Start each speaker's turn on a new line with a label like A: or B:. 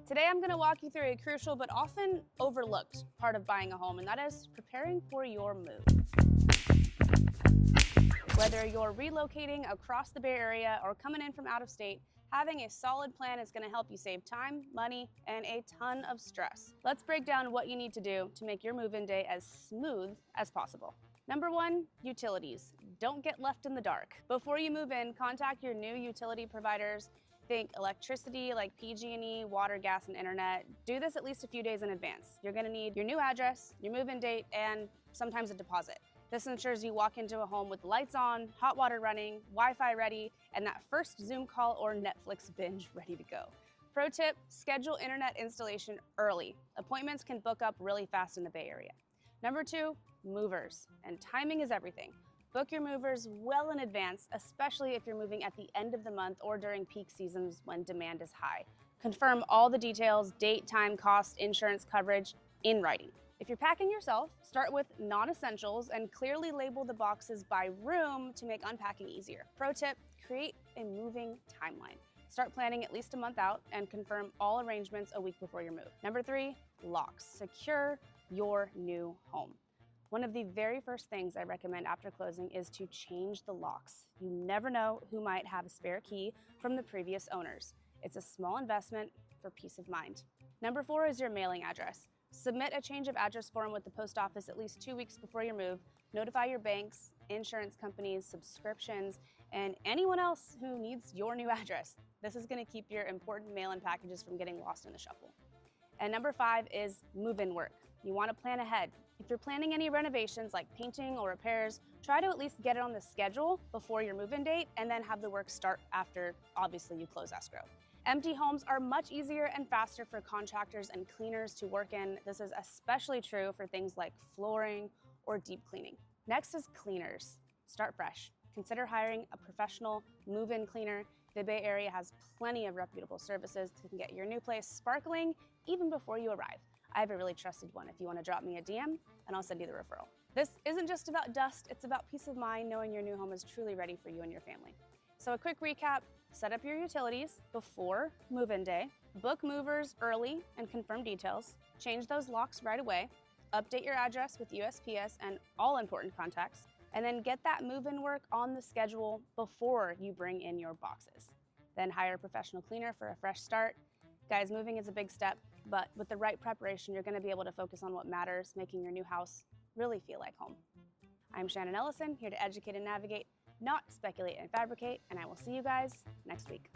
A: Today I'm going to walk you through a crucial but often overlooked part of buying a home, and that is preparing for your move. Whether you're relocating across the Bay Area or coming in from out of state, having a solid plan is going to help you save time, money, and a ton of stress. Let's break down what you need to do to make your move-in day as smooth as possible. Number one, utilities. Don't get left in the dark. Before you move in, contact your new utility providers. Think electricity like PG&E, water, gas, and internet. Do this at least a few days in advance. You're gonna need your new address, your move-in date, and sometimes a deposit. This ensures you walk into a home with lights on, hot water running, Wi-Fi ready, and that first Zoom call or Netflix binge ready to go. Pro tip, schedule internet installation early. Appointments can book up really fast in the Bay Area. Number two, movers, and timing is everything. Book your movers well in advance, especially if you're moving at the end of the month or during peak seasons when demand is high. Confirm all the details, date, time, cost, insurance coverage in writing. If you're packing yourself, start with non-essentials and clearly label the boxes by room to make unpacking easier. Pro tip, create a moving timeline. Start planning at least a month out and confirm all arrangements a week before your move. Number three, locks. Secure your new home. One of the very first things I recommend after closing is to change the locks. You never know who might have a spare key from the previous owners. It's a small investment for peace of mind. Number four is your mailing address. Submit a change of address form with the post office at least 2 weeks before your move. Notify your banks, insurance companies, subscriptions, and anyone else who needs your new address. This is going to keep your important mail-in packages from getting lost in the shuffle. And number five is move-in work. You want to plan ahead. If you're planning any renovations like painting or repairs, try to at least get it on the schedule before your move-in date and then have the work start after, obviously, you close escrow. Empty homes are much easier and faster for contractors and cleaners to work in. This is especially true for things like flooring or deep cleaning. Next is cleaners. Start fresh. Consider hiring a professional move-in cleaner. The Bay Area has plenty of reputable services that can get your new place sparkling even before you arrive. I have a really trusted one. If you want to drop me a DM, and I'll send you the referral. This isn't just about dust, it's about peace of mind knowing your new home is truly ready for you and your family. So a quick recap, set up your utilities before move-in day, book movers early and confirm details, change those locks right away, update your address with USPS and all important contacts, and then get that move-in work on the schedule before you bring in your boxes. Then hire a professional cleaner for a fresh start. Guys, moving is a big step, but with the right preparation, you're going to be able to focus on what matters, making your new house really feel like home. I'm Shanon Ellison, here to educate and navigate, not speculate and fabricate, and I will see you guys next week.